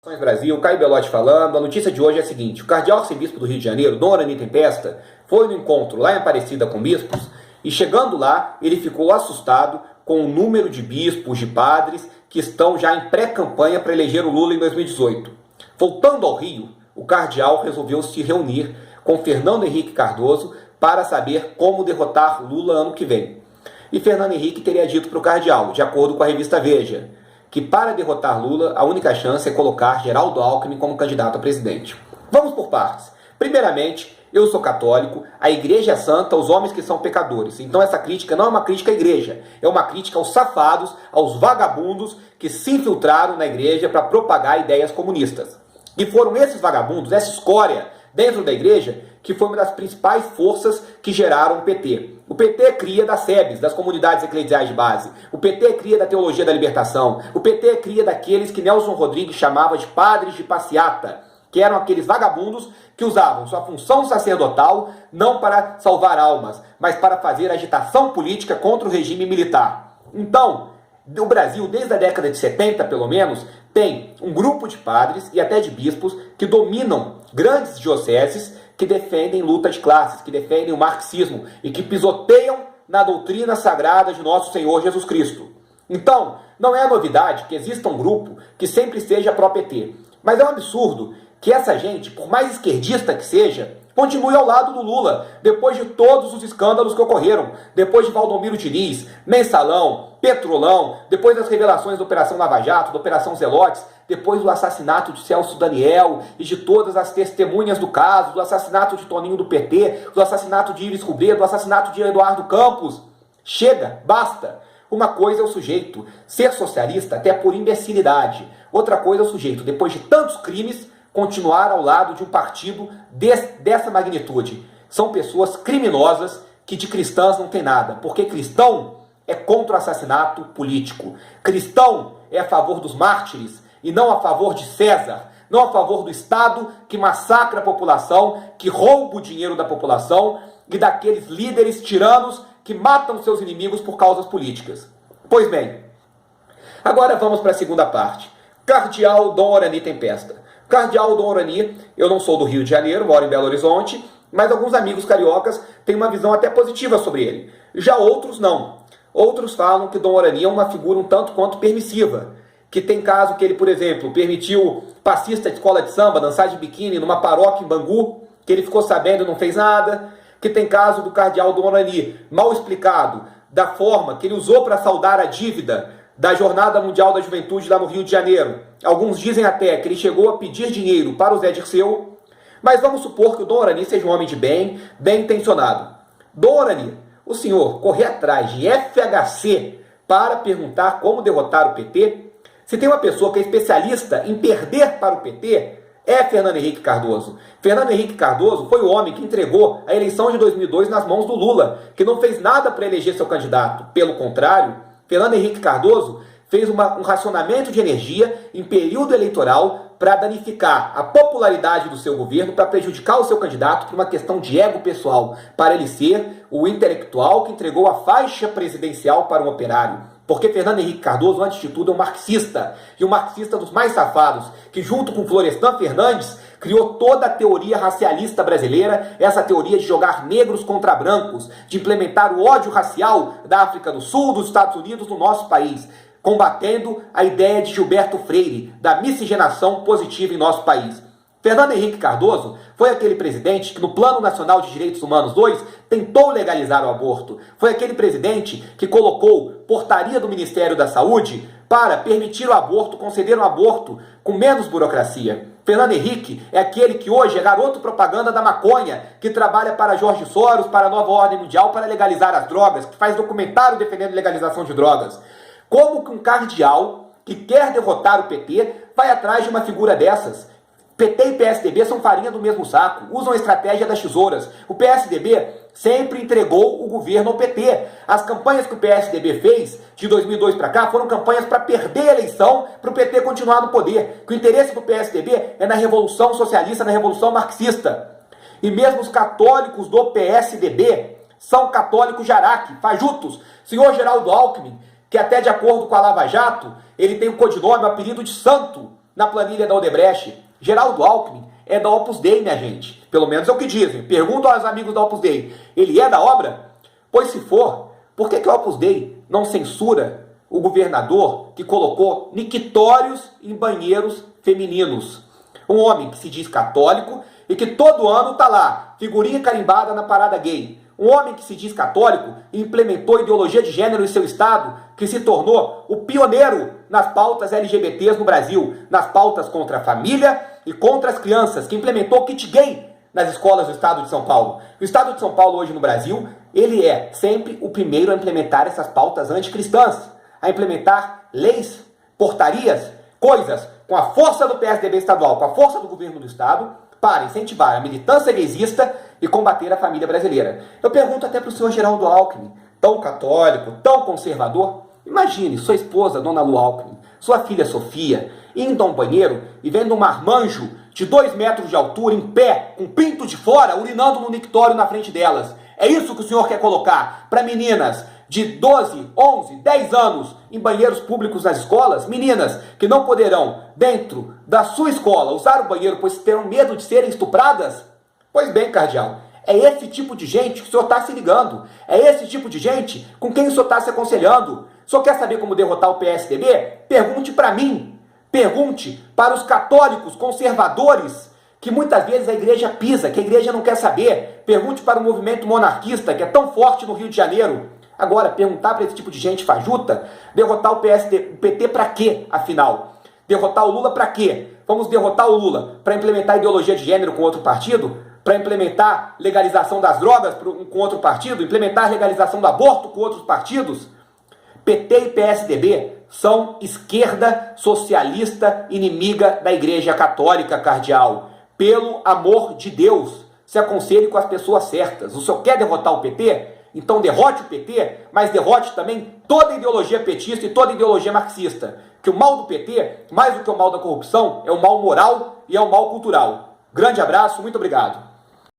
Brasil, Caio Belotti falando. A notícia de hoje é a seguinte: o cardeal arcebispo do Rio de Janeiro, Dom Orani Tempesta, foi no encontro lá em Aparecida com bispos e, chegando lá, ele ficou assustado com o número de bispos, de padres que estão já em pré-campanha para eleger o Lula em 2018. Voltando ao Rio, o cardeal resolveu se reunir com Fernando Henrique Cardoso para saber como derrotar Lula ano que vem. E Fernando Henrique teria dito para o cardeal, de acordo com a revista Veja, que para derrotar Lula, a única chance é colocar Geraldo Alckmin como candidato a presidente. Vamos por partes. Primeiramente, eu sou católico, a igreja é santa, os homens que são pecadores. Então essa crítica não é uma crítica à igreja, é uma crítica aos safados, aos vagabundos que se infiltraram na igreja para propagar ideias comunistas. E foram esses vagabundos, essa escória dentro da igreja, que foi uma das principais forças que geraram o PT. O PT é cria das SEBs, das comunidades eclesiais de base. O PT é cria da teologia da libertação. O PT é cria daqueles que Nelson Rodrigues chamava de padres de passeata, que eram aqueles vagabundos que usavam sua função sacerdotal não para salvar almas, mas para fazer agitação política contra o regime militar. Então, o Brasil, desde a década de 70, pelo menos, tem um grupo de padres e até de bispos que dominam grandes dioceses, que defendem luta de classes, que defendem o marxismo e que pisoteiam na doutrina sagrada de nosso Senhor Jesus Cristo. Então, não é novidade que exista um grupo que sempre esteja pró-PT. Mas é um absurdo que essa gente, por mais esquerdista que seja, continue ao lado do Lula, depois de todos os escândalos que ocorreram, depois de Valdomiro Diniz, Mensalão, Petrolão, depois das revelações da Operação Lava Jato, da Operação Zelotes, depois do assassinato de Celso Daniel e de todas as testemunhas do caso, do assassinato de Toninho do PT, do assassinato de Iris Rubê, do assassinato de Eduardo Campos. Chega, basta. Uma coisa é o sujeito ser socialista até por imbecilidade. Outra coisa é o sujeito, depois de tantos crimes, continuar ao lado de um partido dessa magnitude. São pessoas criminosas que de cristãs não tem nada, porque cristão é contra o assassinato político. Cristão é a favor dos mártires e não a favor de César, não a favor do Estado que massacra a população, que rouba o dinheiro da população e daqueles líderes tiranos que matam seus inimigos por causas políticas. Pois bem, agora vamos para a segunda parte. Cardeal Dom Orani Tempesta. Cardeal Dom Orani, eu não sou do Rio de Janeiro, moro em Belo Horizonte, mas alguns amigos cariocas têm uma visão até positiva sobre ele. Já outros não. Outros falam que Dom Orani é uma figura um tanto quanto permissiva, que tem caso que ele, por exemplo, permitiu passista de escola de samba dançar de biquíni numa paróquia em Bangu, que ele ficou sabendo e não fez nada, que tem caso do cardeal Dom Orani mal explicado, da forma que ele usou para saldar a dívida da Jornada Mundial da Juventude lá no Rio de Janeiro. Alguns dizem até que ele chegou a pedir dinheiro para o Zé Dirceu, mas vamos supor que o Dom Orani seja um homem de bem, bem intencionado. Dom Orani, o senhor correr atrás de FHC para perguntar como derrotar o PT? Se tem uma pessoa que é especialista em perder para o PT, é Fernando Henrique Cardoso. Fernando Henrique Cardoso foi o homem que entregou a eleição de 2002 nas mãos do Lula, que não fez nada para eleger seu candidato. Pelo contrário, Fernando Henrique Cardoso fez um racionamento de energia em período eleitoral para danificar a popularidade do seu governo, para prejudicar o seu candidato por uma questão de ego pessoal, para ele ser o intelectual que entregou a faixa presidencial para um operário. Porque Fernando Henrique Cardoso, antes de tudo, é um marxista, e um marxista dos mais safados, que junto com Florestan Fernandes criou toda a teoria racialista brasileira, essa teoria de jogar negros contra brancos, de implementar o ódio racial da África do Sul, dos Estados Unidos, no nosso país, combatendo a ideia de Gilberto Freire, da miscigenação positiva em nosso país. Fernando Henrique Cardoso foi aquele presidente que no Plano Nacional de Direitos Humanos 2 tentou legalizar o aborto. Foi aquele presidente que colocou portaria do Ministério da Saúde para permitir o aborto, conceder um aborto com menos burocracia. Fernando Henrique é aquele que hoje é garoto propaganda da maconha, que trabalha para Jorge Soros, para a Nova Ordem Mundial, para legalizar as drogas, que faz documentário defendendo legalização de drogas. Como que um cardeal que quer derrotar o PT vai atrás de uma figura dessas? PT e PSDB são farinha do mesmo saco, usam a estratégia das tesouras. O PSDB sempre entregou o governo ao PT. As campanhas que o PSDB fez de 2002 para cá foram campanhas para perder a eleição, para o PT continuar no poder. Que o interesse do PSDB é na revolução socialista, na revolução marxista. E mesmo os católicos do PSDB são católicos jaraque, fajutos. Senhor Geraldo Alckmin, que até de acordo com a Lava Jato, ele tem o codinome, o apelido de santo, na planilha da Odebrecht. Geraldo Alckmin é da Opus Dei, minha gente. Pelo menos é o que dizem. Pergunto aos amigos da Opus Dei. Ele é da obra? Pois se for, por que a Opus Dei não censura o governador que colocou mictórios em banheiros femininos? Um homem que se diz católico e que todo ano tá lá, figurinha carimbada na parada gay. Um homem que se diz católico e implementou ideologia de gênero em seu estado, que se tornou o pioneiro nas pautas LGBTs no Brasil, nas pautas contra a família e contra as crianças, que implementou kit gay nas escolas do estado de São Paulo. O estado de São Paulo hoje no Brasil, ele é sempre o primeiro a implementar essas pautas anticristãs, a implementar leis, portarias, coisas com a força do PSDB estadual, com a força do governo do estado, para incentivar a militância gaysista e combater a família brasileira. Eu pergunto até para o senhor Geraldo Alckmin, tão católico, tão conservador. Imagine sua esposa, Dona Lu Alckmin, sua filha Sofia, indo a um banheiro e vendo um marmanjo de 2 metros de altura, em pé, com pinto de fora, urinando no mictório na frente delas. É isso que o senhor quer colocar para meninas de 12, 11, 10 anos em banheiros públicos nas escolas? Meninas que não poderão, dentro da sua escola, usar o banheiro, pois terão medo de serem estupradas? Pois bem, cardeal, é esse tipo de gente que o senhor está se ligando. É esse tipo de gente com quem o senhor está se aconselhando. O senhor quer saber como derrotar o PSDB? Pergunte para mim. Pergunte para os católicos conservadores, que muitas vezes a igreja pisa, que a igreja não quer saber. Pergunte para o movimento monarquista, que é tão forte no Rio de Janeiro. Agora, perguntar para esse tipo de gente fajuta, derrotar o PT para quê, afinal? Derrotar o Lula para quê? Vamos derrotar o Lula para implementar ideologia de gênero com outro partido? Para implementar legalização das drogas com outro partido? Implementar legalização do aborto com outros partidos? PT e PSDB são esquerda socialista inimiga da Igreja Católica, cardeal. Pelo amor de Deus, se aconselhe com as pessoas certas. O senhor quer derrotar o PT? Então derrote o PT, mas derrote também toda a ideologia petista e toda a ideologia marxista. Que o mal do PT, mais do que o mal da corrupção, é o mal moral e é o mal cultural. Grande abraço, muito obrigado.